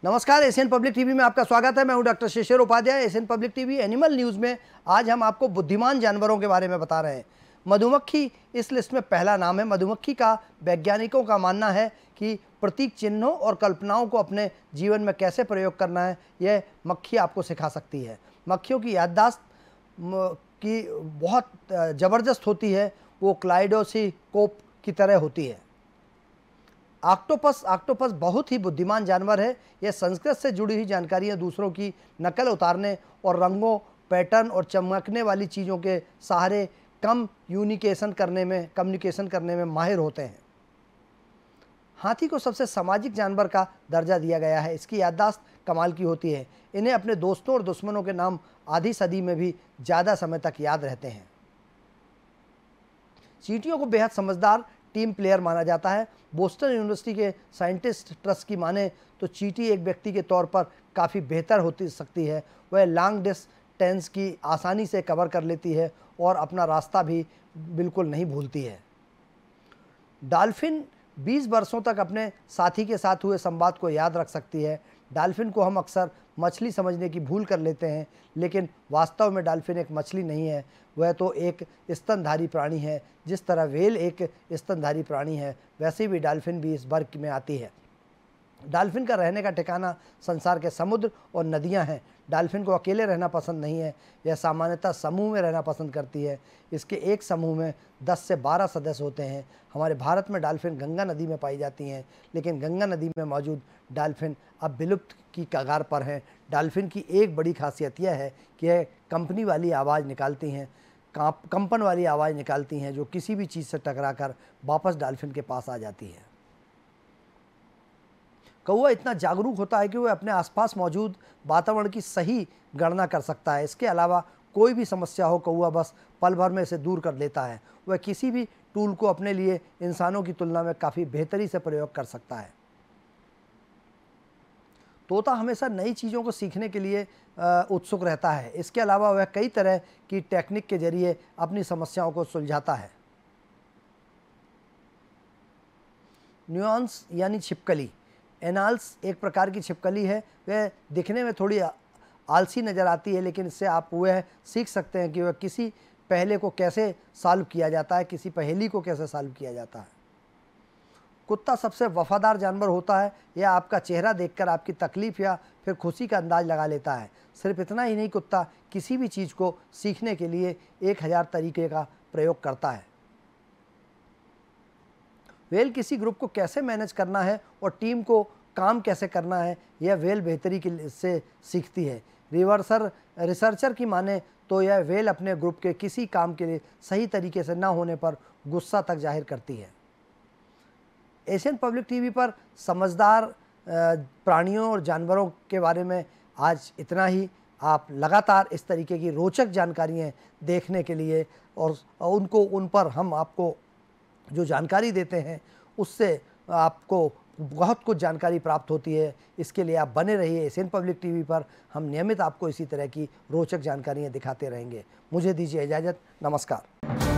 नमस्कार, Asian public TV में आपका स्वागत है। मैं हूं doctor Shishir Upadhyay. Asian public TV animal news में आज हम आपको बुद्धिमान जानवरों के बारे में बता रहे हैं। मधुमक्खी इस लिस्ट में पहला नाम है। मधुमक्खी का वैज्ञानिकों का मानना है कि प्रतीक चिन्हों और कल्पनाओं को अपने जीवन में कैसे प्रयोग करना है, यह मक्खी आपको सिखा सकती है। मक्खियों की याददाश्त की बहुत ज़बरदस्त होती है, वो क्लाइडोस्कोप की तरह होती है। ऑक्टोपस बहुत ही बुद्धिमान जानवर है। यह संस्कृत से जुड़ी हुई जानकारियाँ दूसरों की नकल उतारने और रंगों, पैटर्न और चमकने वाली चीज़ों के सहारे कम्युनिकेशन करने में माहिर होते हैं। हाथी को सबसे सामाजिक जानवर का दर्जा दिया गया है। इसकी याददाश्त कमाल की होती है। इन्हें अपने दोस्तों और दुश्मनों के नाम आधी सदी में भी ज़्यादा समय तक याद रहते हैं। चींटियों को बेहद समझदार टीम प्लेयर माना जाता है। बोस्टन यूनिवर्सिटी के साइंटिस्ट ट्रस्ट की माने तो चींटी एक व्यक्ति के तौर पर काफ़ी बेहतर होती सकती है। वह लॉन्ग डिस्टेंस की आसानी से कवर कर लेती है और अपना रास्ता भी बिल्कुल नहीं भूलती है। डॉल्फिन 20 वर्षों तक अपने साथी के साथ हुए संवाद को याद रख सकती है। डॉल्फिन को हम अक्सर मछली समझने की भूल कर लेते हैं, लेकिन वास्तव में डॉल्फिन एक मछली नहीं है, वह तो एक स्तनधारी प्राणी है। जिस तरह व्हेल एक स्तनधारी प्राणी है, वैसे भी डॉल्फिन भी इस वर्ग में आती है। डॉल्फिन का रहने का ठिकाना संसार के समुद्र और नदियां हैं। डॉल्फिन को अकेले रहना पसंद नहीं है, यह सामान्यतः समूह में रहना पसंद करती है। इसके एक समूह में 10 से 12 सदस्य होते हैं। हमारे भारत में डॉल्फिन गंगा नदी में पाई जाती हैं, लेकिन गंगा नदी में मौजूद डॉल्फिन अब विलुप्त की कगार पर हैं। डॉल्फिन की एक बड़ी खासियत यह है कि यह कंपन वाली आवाज़ निकालती हैं, जो किसी भी चीज़ से टकराकर वापस डॉल्फिन के पास आ जाती है। कौवा इतना जागरूक होता है कि वह अपने आसपास मौजूद वातावरण की सही गणना कर सकता है। इसके अलावा कोई भी समस्या हो, कौवा बस पल भर में इसे दूर कर लेता है। वह किसी भी टूल को अपने लिए इंसानों की तुलना में काफ़ी बेहतरी से प्रयोग कर सकता है। तोता हमेशा नई चीज़ों को सीखने के लिए उत्सुक रहता है। इसके अलावा वह कई तरह की टेक्निक के जरिए अपनी समस्याओं को सुलझाता है। न्यूऑन्स यानी छिपकली। एनाल्स एक प्रकार की छिपकली है। वह दिखने में थोड़ी आलसी नज़र आती है, लेकिन इससे आप वह सीख सकते हैं कि वह किसी पहले को कैसे सॉल्व किया जाता है, किसी पहेली को कैसे सॉल्व किया जाता है। कुत्ता सबसे वफादार जानवर होता है। यह आपका चेहरा देखकर आपकी तकलीफ़ या फिर खुशी का अंदाज़ लगा लेता है। सिर्फ इतना ही नहीं, कुत्ता किसी भी चीज़ को सीखने के लिए 1000 तरीके का प्रयोग करता है। व्हेल किसी ग्रुप को कैसे मैनेज करना है और टीम को काम कैसे करना है, यह व्हेल बेहतरी से सीखती है। रिसर्चर की माने तो यह व्हेल अपने ग्रुप के किसी काम के लिए सही तरीके से न होने पर गुस्सा तक जाहिर करती है। एशियन पब्लिक टीवी पर समझदार प्राणियों और जानवरों के बारे में आज इतना ही। आप लगातार इस तरीके की रोचक जानकारियाँ देखने के लिए और उन पर हम आपको जो जानकारी देते हैं, उससे आपको बहुत कुछ जानकारी प्राप्त होती है। इसके लिए आप बने रहिए एशियन पब्लिक टीवी पर। हम नियमित आपको इसी तरह की रोचक जानकारियाँ दिखाते रहेंगे। मुझे दीजिए इजाज़त। नमस्कार।